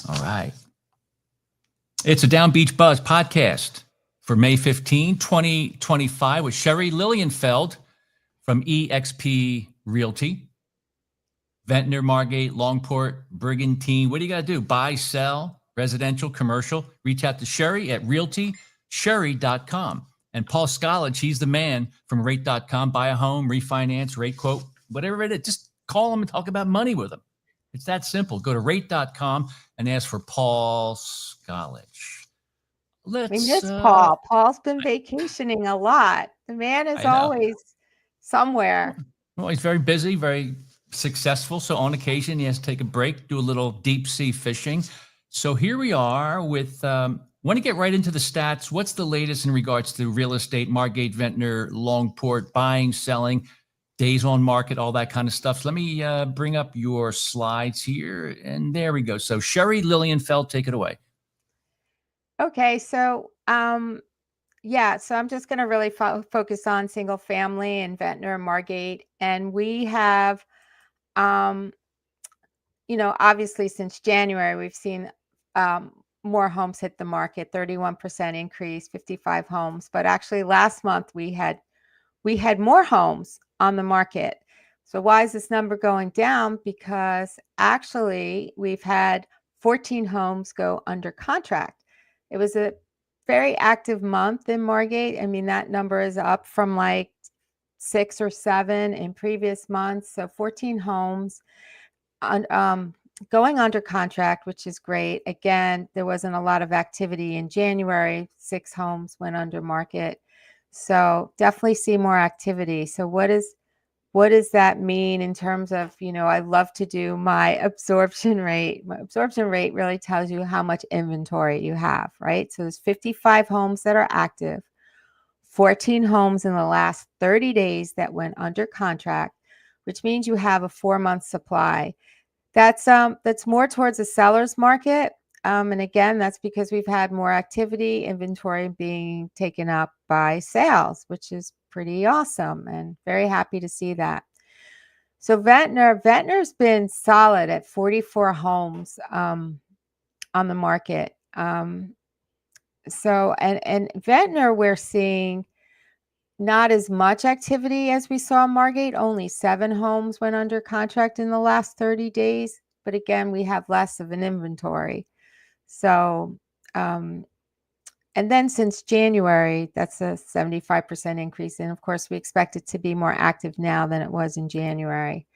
All right. It's a Down Beach Buzz podcast for May 15, 2025 with Sherry Lilienfeld from eXp Realty. Ventnor, Margate, Longport, Brigantine. What do you got to do? Buy, sell, residential, commercial. Reach out to Sherry at realtysherry.com. And Paul Scollage, he's the man from rate.com. Buy a home, refinance, rate quote, whatever it is. Just call him and talk about money with him. It's that simple. Go to rate.com and ask for Paul Scollage. We miss Paul. Paul's been vacationing a lot. The man is always somewhere. Well, he's very busy, very successful. So on occasion, he has to take a break, do a little deep sea fishing. So here we are with, want to get right into the stats. What's the latest in regards to real estate, Margate, Ventnor, Longport, buying, selling, days on market, all that kind of stuff. So let me bring up your slides here. And there we go. So Sherry Lilienfeld, take it away. Okay. So, so I'm just going to really focus on single family and Ventnor and Margate. And we have, obviously since January, we've seen more homes hit the market, 31% increase, 55 homes. But actually last month we had more homes on the market. So why is this number going down? Because actually we've had 14 homes go under contract. It was a very active month in Margate. I mean, that number is up from like 6 or 7 in previous months. So 14 homes going under contract, which is great. Again, there wasn't a lot of activity in January. 6 homes went under market. So definitely see more activity. So what does that mean in terms of, I love to do my absorption rate. My absorption rate really tells you how much inventory you have, right? So there's 55 homes that are active, 14 homes in the last 30 days that went under contract, which means you have a 4-month supply. That's more towards the seller's market. And again, that's because we've had more activity, inventory being taken up by sales, which is pretty awesome and very happy to see that. So Ventnor's been solid at 44 homes on the market. So Ventnor, we're seeing not as much activity as we saw in Margate. Only 7 homes went under contract in the last 30 days. But again, we have less of an inventory. So, and then since January, that's a 75% increase. And of course, we expect it to be more active now than it was in January.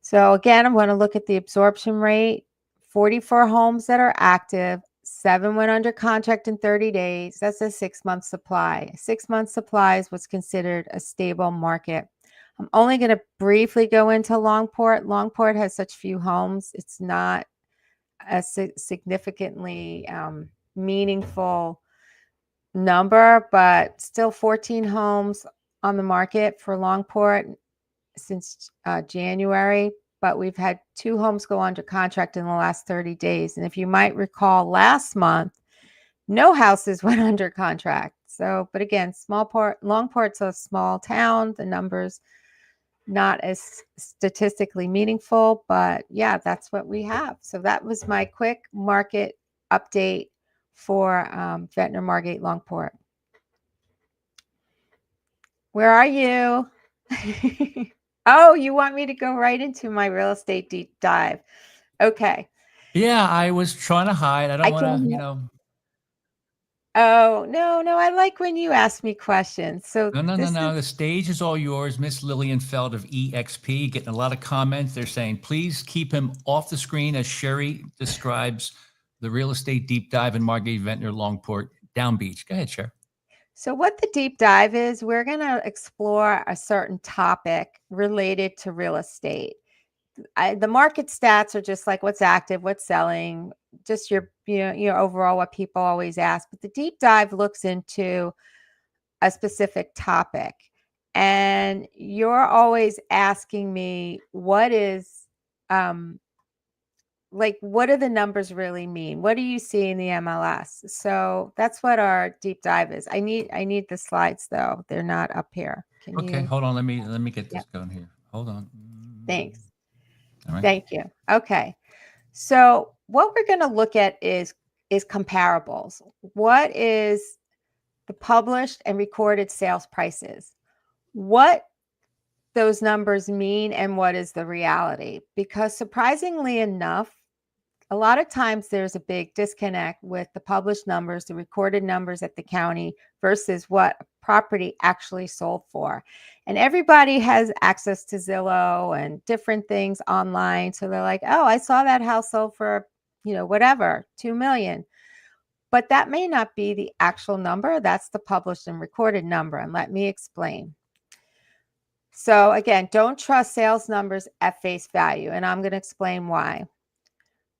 So again, I'm going to look at the absorption rate, 44 homes that are active, 7 went under contract in 30 days. That's a 6-month supply. A 6-month supply is what's considered a stable market. I'm only going to briefly go into Longport. Longport has such few homes. It's not a significantly meaningful number, but still 14 homes on the market for Longport since January. But we've had 2 homes go under contract in the last 30 days. And if you might recall, last month, no houses went under contract. So, but again, Longport's a small town. The numbers not as statistically meaningful, but yeah, that's what we have. So that was my quick market update for Ventnor, Margate, Longport. Where are you? Oh, you want me to go right into my real estate deep dive? Okay. Yeah, I was trying to hide. I don't want to, Oh, no. I like when you ask me questions. So No. The stage is all yours. Miss Lilienfeld of eXp, getting a lot of comments. They're saying, please keep him off the screen as Sherry describes the real estate deep dive in Margate, Ventnor, Longport, Down Beach. Go ahead, Sherry. So what the deep dive is, we're going to explore a certain topic related to real estate. The market stats are just like what's active, what's selling, just your overall what people always ask. But the deep dive looks into a specific topic. And you're always asking me, what is what do the numbers really mean? What do you see in the MLS? So that's what our deep dive is. I need the slides though. They're not up here. Okay, hold on. Let me get this going here. Hold on. Thanks. All right. Thank you. Okay. So what we're going to look at is comparables. What is the published and recorded sales prices? What those numbers mean and what is the reality? Because surprisingly enough, a lot of times there's a big disconnect with the published numbers, the recorded numbers at the county versus what a property actually sold for. And everybody has access to Zillow and different things online. So they're like, oh, I saw that house sold for, whatever, 2 million. But that may not be the actual number. That's the published and recorded number. And let me explain. So again, don't trust sales numbers at face value. And I'm going to explain why.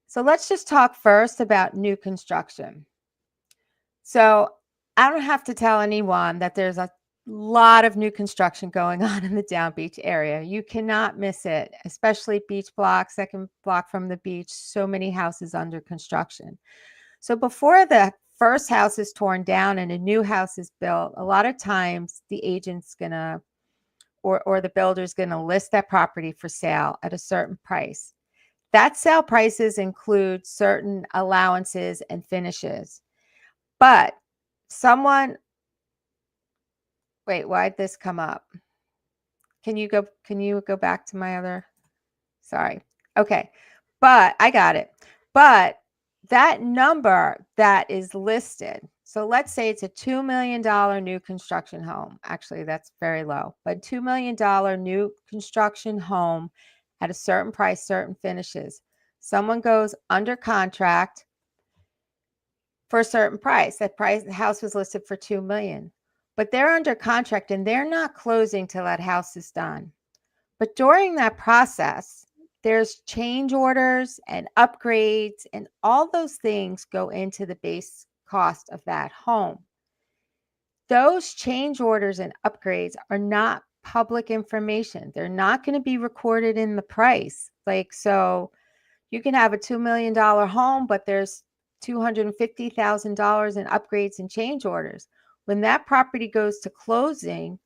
So let's just talk first about new construction. So I don't have to tell anyone that there's a lot of new construction going on in the Down Beach area. You cannot miss it, especially beach block, second block from the beach, so many houses under construction. So before the first house is torn down and a new house is built, a lot of times the agent's gonna or the builder's gonna list that property for sale at a certain price. That sale prices include certain allowances and finishes. But wait, why'd this come up? Can you go back to my other? Sorry. Okay. But I got it. But that number that is listed, so let's say it's a $2 million new construction home. Actually, that's very low, but $2 million new construction home at a certain price, certain finishes. Someone goes under contract for a certain price. That price, the house was listed for $2 million, but they're under contract and they're not closing till that house is done. But during that process, there's change orders and upgrades, and all those things go into the base cost of that home. Those change orders and upgrades are not public information. They're not going to be recorded in the price. So you can have a $2 million home, but there's $250,000 in upgrades and change orders. When that property goes to closing,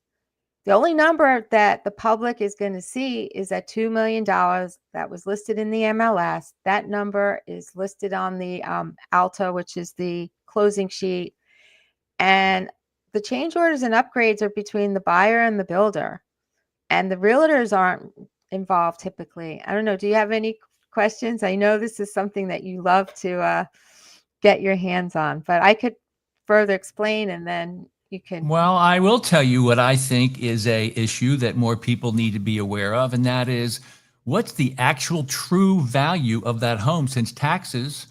the only number that the public is going to see is that $2 million that was listed in the MLS. That number is listed on the Alta, which is the closing sheet. And the change orders and upgrades are between the buyer and the builder. And the realtors aren't involved typically. I don't know. Do you have any questions? I know this is something that you love to get your hands on, but I could further explain and then you can. Well, I will tell you what I think is a issue that more people need to be aware of, and that is what's the actual true value of that home, since taxes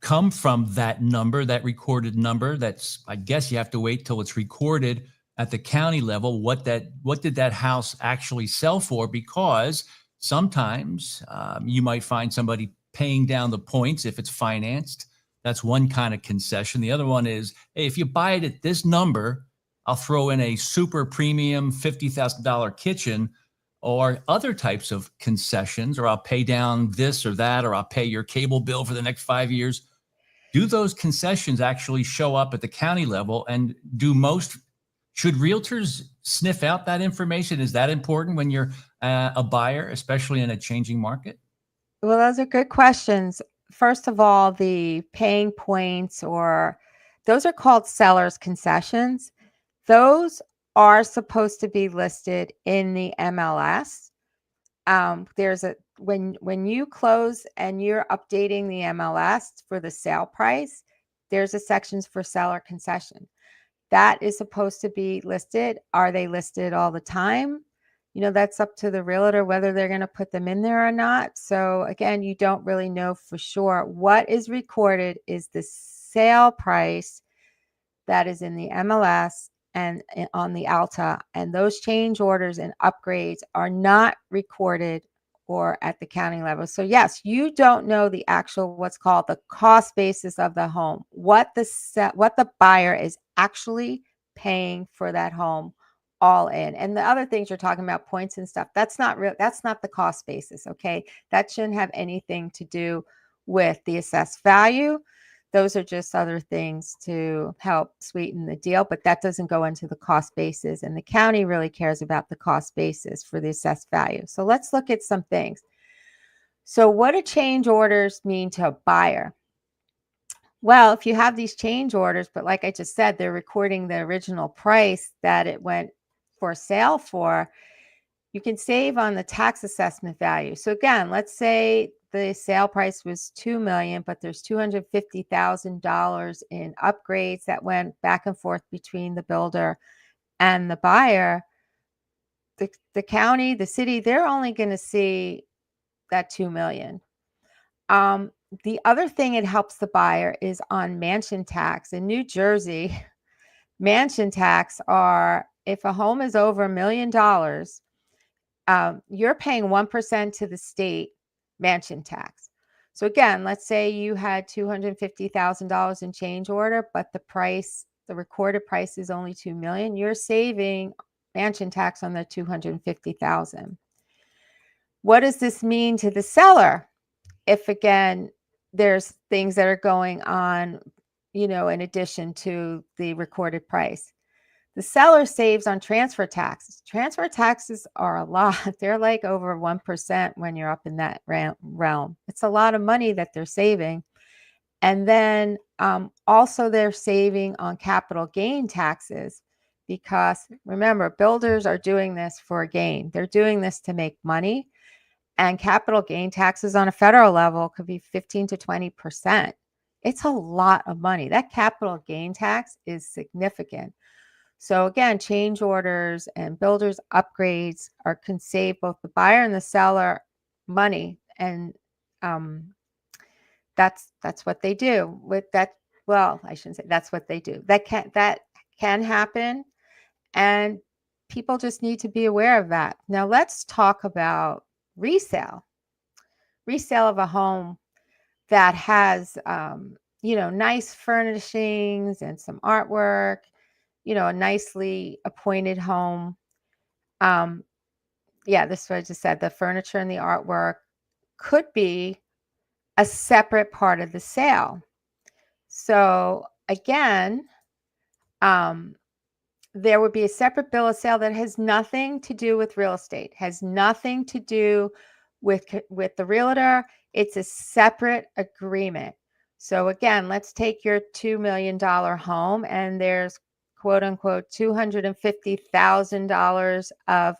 come from that number, that recorded number. That's, I guess you have to wait till it's recorded at the county level. What did that house actually sell for? Because sometimes you might find somebody paying down the points if it's financed. That's one kind of concession. The other one is, hey, if you buy it at this number, I'll throw in a super premium $50,000 kitchen, or other types of concessions, or I'll pay down this or that, or I'll pay your cable bill for the next 5 years. Do those concessions actually show up at the county level? And should realtors sniff out that information? Is that important when you're a buyer, especially in a changing market? Well, those are good questions. First of all, the paying points, or those are called seller's concessions. Those are supposed to be listed in the MLS. When you close and you're updating the MLS for the sale price, there's a section for seller concession. That is supposed to be listed. Are they listed all the time? That's up to the realtor whether they're going to put them in there or not. So again, you don't really know for sure. What is recorded is the sale price that is in the MLS and on the Alta, and those change orders and upgrades are not recorded or at the county level. So yes, you don't know the actual, what's called the cost basis of the home, what the buyer is actually paying for that home, all in. And the other things you're talking about, points and stuff, that's not real. That's not the cost basis. Okay. That shouldn't have anything to do with the assessed value. Those are just other things to help sweeten the deal, but that doesn't go into the cost basis. And the county really cares about the cost basis for the assessed value. So let's look at some things. So what do change orders mean to a buyer? Well, if you have these change orders, but like I just said, they're recording the original price that it went for sale for, you can save on the tax assessment value. So again, let's say the sale price was $2 million, but there's $250,000 in upgrades that went back and forth between the builder and the buyer. The county, the city, they're only going to see that $2 million. The other thing it helps the buyer is on mansion tax. In New Jersey, mansion tax are, if a home is over $1 million, you're paying 1% to the state mansion tax. So again, let's say you had $250,000 in change order, but the recorded price is only $2 million. You're saving mansion tax on the $250,000. What does this mean to the seller? If again, there's things that are going on, in addition to the recorded price. The seller saves on transfer taxes. Transfer taxes are a lot. They're like over 1% when you're up in that realm. It's a lot of money that they're saving. And then also they're saving on capital gain taxes, because remember, builders are doing this for a gain. They're doing this to make money. And capital gain taxes on a federal level could be 15 to 20%. It's a lot of money. That capital gain tax is significant. So again, change orders and builders upgrades can save both the buyer and the seller money. And that's what they do with that. Well, I shouldn't say that's what they do. That can happen. And people just need to be aware of that. Now let's talk about resale of a home that has, nice furnishings and some artwork, a nicely appointed home. This is what I just said. The furniture and the artwork could be a separate part of the sale. So again, there would be a separate bill of sale that has nothing to do with real estate, has nothing to do with the realtor. It's a separate agreement. So again, let's take your $2 million home, and there's quote unquote $250,000 of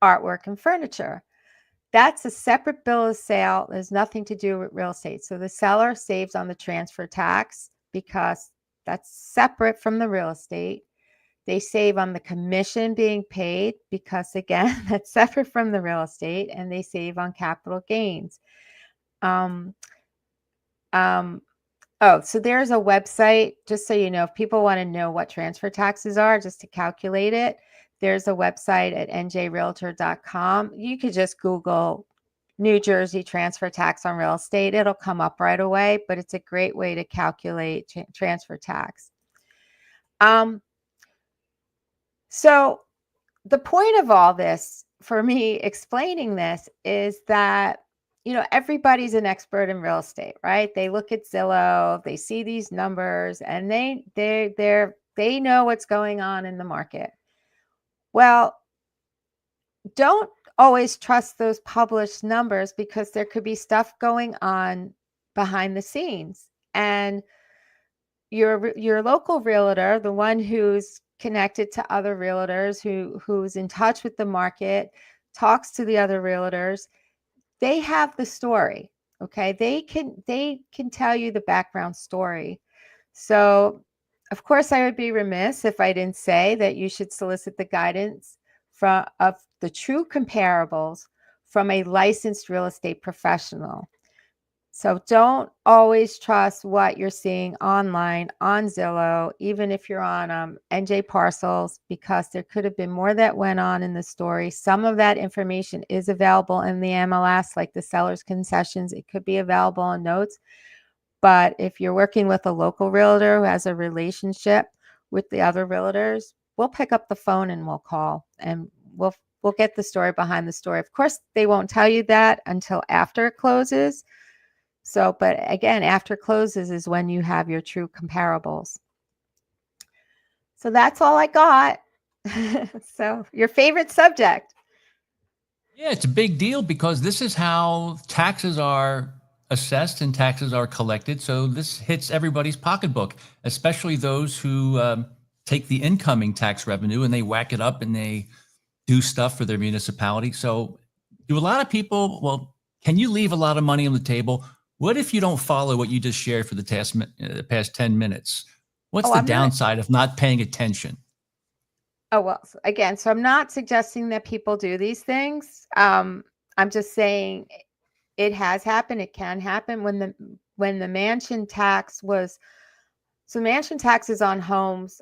artwork and furniture. That's a separate bill of sale. There's nothing to do with real estate. So the seller saves on the transfer tax because that's separate from the real estate. They save on the commission being paid because, again, that's separate from the real estate, and they save on capital gains. So there's a website, just so you know, if people want to know what transfer taxes are, just to calculate it, there's a website at njrealtor.com. You could just Google New Jersey transfer tax on real estate. It'll come up right away, but it's a great way to calculate transfer tax. So the point of all this, for me explaining this, is that, everybody's an expert in real estate, right? They look at Zillow, they see these numbers, and they know what's going on in the market. Well, don't always trust those published numbers, because there could be stuff going on behind the scenes. And your local realtor, the one who's connected to other realtors, who's in touch with the market, talks to the other realtors, they have the story. Okay. They can tell you the background story. So of course I would be remiss if I didn't say that you should solicit the guidance of the true comparables from a licensed real estate professional. So don't always trust what you're seeing online on Zillow, even if you're on NJ Parcels, because there could have been more that went on in the story. Some of that information is available in the MLS, like the seller's concessions. It could be available in notes. But if you're working with a local realtor who has a relationship with the other realtors, we'll pick up the phone and we'll call, and we'll get the story behind the story. Of course, they won't tell you that until after it closes. So, but again, after closes is when you have your true comparables. So that's all I got. So your favorite subject. Yeah, it's a big deal because this is how taxes are assessed and taxes are collected. So this hits everybody's pocketbook, especially those who take the incoming tax revenue and they whack it up and they do stuff for their municipality. So do a lot of people, well, can you leave a lot of money on the table? What if you don't follow what you just shared for the past 10 minutes? What's Oh, the I'm not. downside of not paying attention? Oh, well, again, so I'm not suggesting that people do these things. I'm just saying it has happened. It can happen when the mansion tax was, so mansion taxes on homes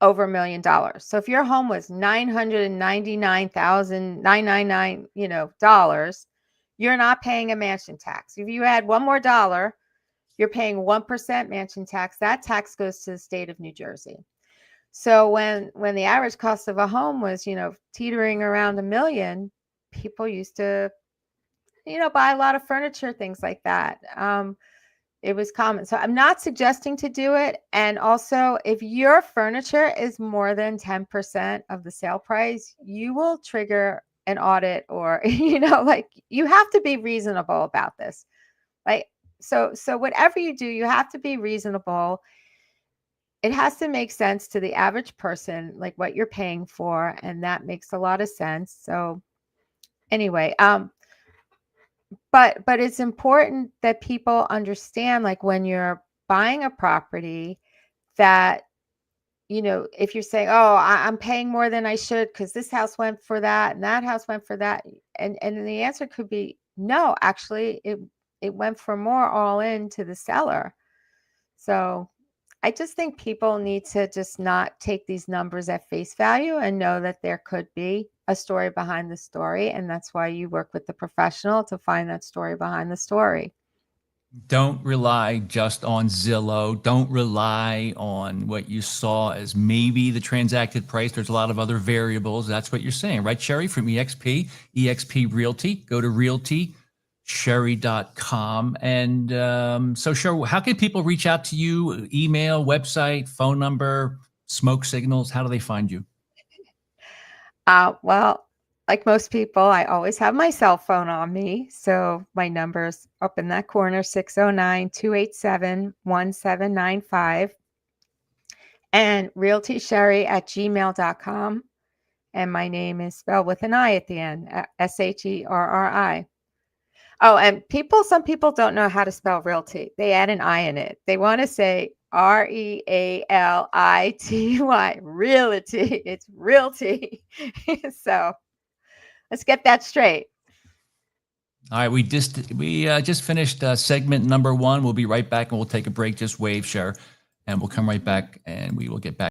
over $1 million. So if your home was $999,999, dollars, you're not paying a mansion tax. If you add one more dollar, you're paying 1% mansion tax. That tax goes to the state of New Jersey. So when the average cost of a home was, teetering around $1 million, people used to, buy a lot of furniture, things like that. It was common. So I'm not suggesting to do it. And also, if your furniture is more than 10% of the sale price, you will trigger an audit, or, like, you have to be reasonable about this. Like, so whatever you do, you have to be reasonable. It has to make sense to the average person, like what you're paying for. And that makes a lot of sense. So anyway, but it's important that people understand, like, when you're buying a property, that, if you're saying, oh, I'm paying more than I should because this house went for that and that house went for that, and the answer could be no, actually it went for more all in to the seller. So I just think people need to just not take these numbers at face value and know that there could be a story behind the story. And that's why you work with the professional to find that story behind the story. Don't rely just on Zillow. Don't rely on what you saw as maybe the transacted price. There's a lot of other variables. That's what you're saying, right, Sherry, from EXP Realty. Go to realtysherry.com. And so, Sherry, how can people reach out to you? Email, website, phone number, smoke signals? How do they find you? Well, like most people, I always have my cell phone on me. So my number's up in that corner, 609-287-1795. And realtysherry@gmail.com. And my name is spelled with an I at the end, Sherri. Oh, and some people don't know how to spell realty. They add an I in it. They want to say REALITY, realty. It's realty. So let's get that straight. All right, we just finished segment number 1. We'll be right back, and we'll take a break. Just wave, Sher, and we'll come right back, and we will get back.